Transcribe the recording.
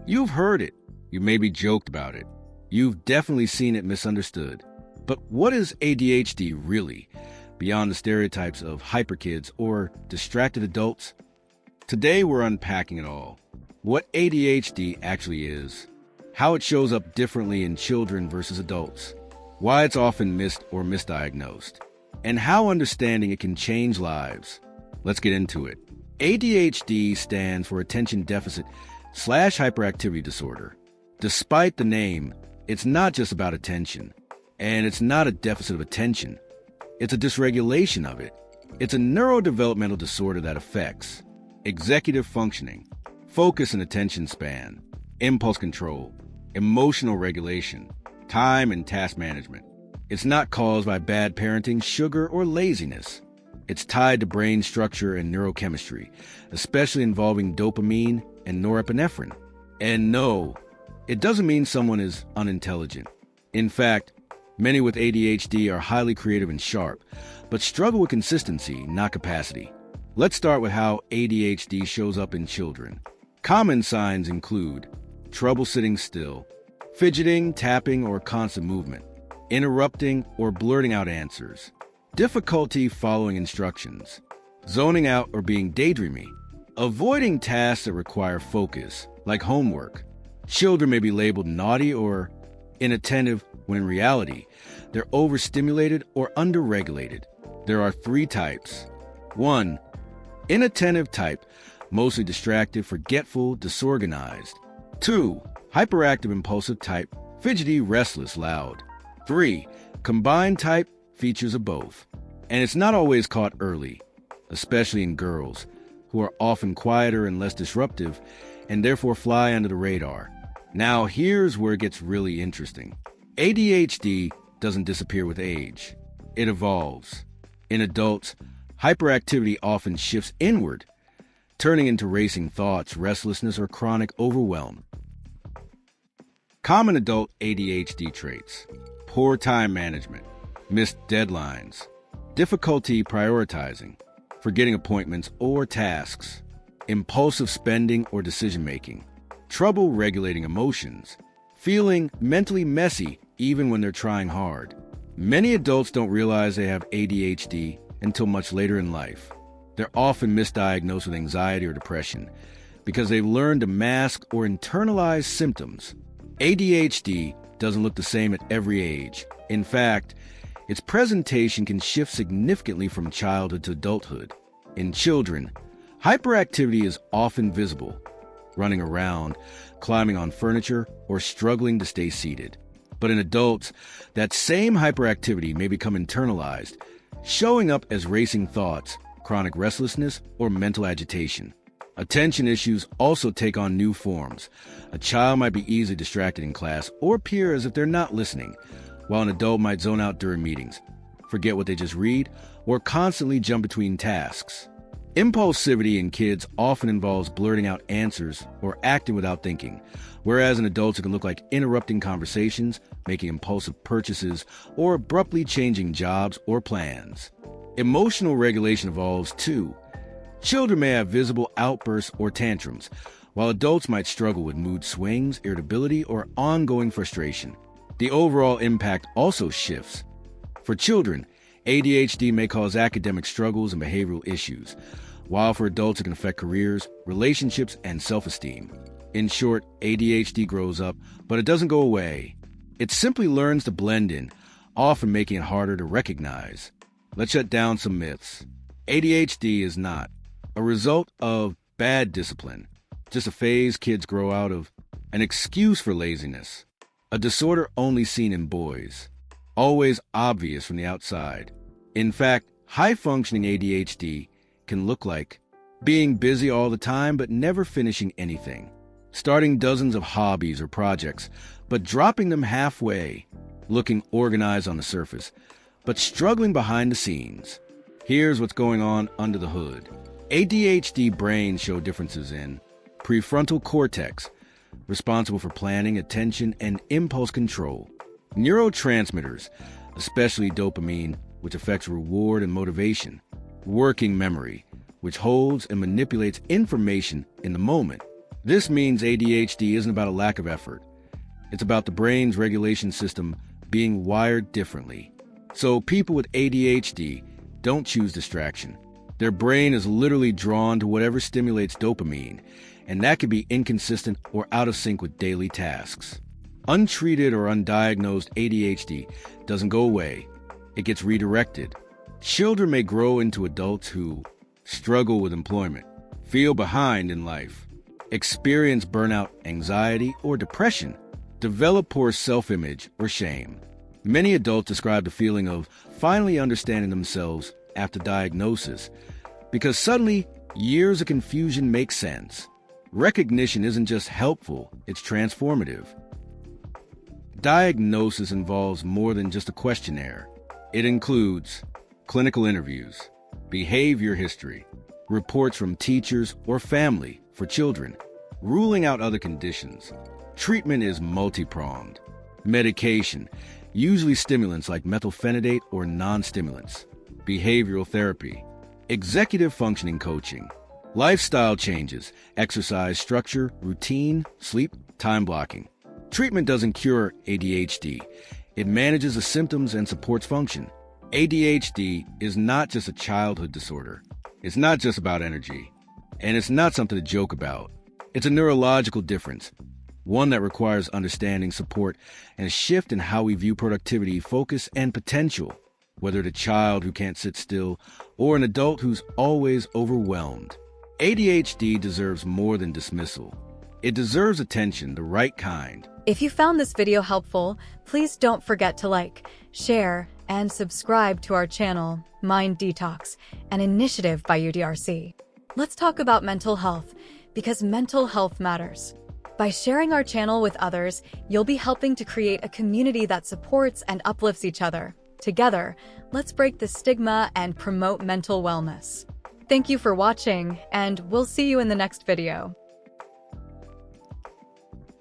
You've heard it. You maybe joked about it. You've definitely seen it misunderstood. But what is ADHD really, beyond the stereotypes of hyperkids or distracted adults? Today we're unpacking it all. What ADHD actually is, how it shows up differently in children versus adults, why it's often missed or misdiagnosed, and how understanding it can change lives. Let's get into it. ADHD stands for Attention Deficit / Hyperactivity Disorder. Despite the name, it's not just about attention, and it's not a deficit of attention. It's a dysregulation of it. It's a neurodevelopmental disorder that affects executive functioning, focus and attention span, impulse control, emotional regulation, time and task management. It's not caused by bad parenting, sugar, or laziness. It's tied to brain structure and neurochemistry, especially involving dopamine and norepinephrine. And no, it doesn't mean someone is unintelligent. In fact, many with ADHD are highly creative and sharp, but struggle with consistency, not capacity. Let's start with how ADHD shows up in children. Common signs include trouble sitting still, fidgeting, tapping, or constant movement, interrupting or blurting out answers, difficulty following instructions, zoning out or being daydreamy, avoiding tasks that require focus, like homework. Children may be labeled naughty or inattentive when in reality, they're overstimulated or underregulated. There are 3 types. 1. Inattentive type, mostly distracted, forgetful, disorganized. 2. Hyperactive impulsive type, fidgety, restless, loud. 3. Combined type, features of both. And it's not always caught early, especially in girls, who are often quieter and less disruptive, and therefore fly under the radar. Now here's where it gets really interesting. ADHD doesn't disappear with age. It evolves. In adults, hyperactivity often shifts inward, turning into racing thoughts, restlessness, or chronic overwhelm. Common adult ADHD traits: poor time management, missed deadlines, difficulty prioritizing, forgetting appointments or tasks, impulsive spending or decision-making, trouble regulating emotions, feeling mentally messy even when they're trying hard. Many adults don't realize they have ADHD until much later in life. They're often misdiagnosed with anxiety or depression because they've learned to mask or internalize symptoms. ADHD doesn't look the same at every age. In fact, its presentation can shift significantly from childhood to adulthood. In children, hyperactivity is often visible, running around, climbing on furniture, or struggling to stay seated. But in adults, that same hyperactivity may become internalized, showing up as racing thoughts, chronic restlessness, or mental agitation. Attention issues also take on new forms. A child might be easily distracted in class or appear as if they're not listening, while an adult might zone out during meetings, forget what they just read, or constantly jump between tasks. Impulsivity in kids often involves blurting out answers or acting without thinking, whereas in adults it can look like interrupting conversations, making impulsive purchases, or abruptly changing jobs or plans. Emotional regulation evolves too. Children may have visible outbursts or tantrums, while adults might struggle with mood swings, irritability, or ongoing frustration. The overall impact also shifts. For children, ADHD may cause academic struggles and behavioral issues, while for adults it can affect careers, relationships, and self-esteem. In short, ADHD grows up, but it doesn't go away. It simply learns to blend in, often making it harder to recognize. Let's shut down some myths. ADHD is not a result of bad discipline, just a phase kids grow out of, an excuse for laziness, a disorder only seen in boys, always obvious from the outside. In fact, high-functioning ADHD can look like being busy all the time but never finishing anything, starting dozens of hobbies or projects but dropping them halfway, looking organized on the surface but struggling behind the scenes. Here's what's going on under the hood. ADHD brains show differences in prefrontal cortex, responsible for planning, attention, and impulse control. Neurotransmitters, especially dopamine, which affects reward and motivation. Working memory, which holds and manipulates information in the moment. This means ADHD isn't about a lack of effort. It's about the brain's regulation system being wired differently. So people with ADHD don't choose distraction. Their brain is literally drawn to whatever stimulates dopamine, and that can be inconsistent or out of sync with daily tasks. Untreated or undiagnosed ADHD doesn't go away. It gets redirected. Children may grow into adults who struggle with employment, feel behind in life, experience burnout, anxiety, or depression, develop poor self-image or shame. Many adults describe the feeling of finally understanding themselves after diagnosis, because suddenly years of confusion make sense. Recognition isn't just helpful, it's transformative. Diagnosis involves more than just a questionnaire. It includes clinical interviews, behavior history, reports from teachers or family for children, ruling out other conditions. Treatment is multi-pronged. Medication, usually stimulants like methylphenidate or non-stimulants. Behavioral therapy, executive functioning coaching, lifestyle changes, exercise structure, routine, sleep, time blocking. Treatment doesn't cure ADHD. It manages the symptoms and supports function. ADHD is not just a childhood disorder. It's not just about energy. And it's not something to joke about. It's a neurological difference, one that requires understanding, support, and a shift in how we view productivity, focus, and potential, whether it's a child who can't sit still or an adult who's always overwhelmed. ADHD deserves more than dismissal. It deserves attention, the right kind. If you found this video helpful, please don't forget to like, share, and subscribe to our channel, Mind Detox, an initiative by UDRC. Let's talk about mental health, because mental health matters. By sharing our channel with others, you'll be helping to create a community that supports and uplifts each other. Together, let's break the stigma and promote mental wellness. Thank you for watching, and we'll see you in the next video.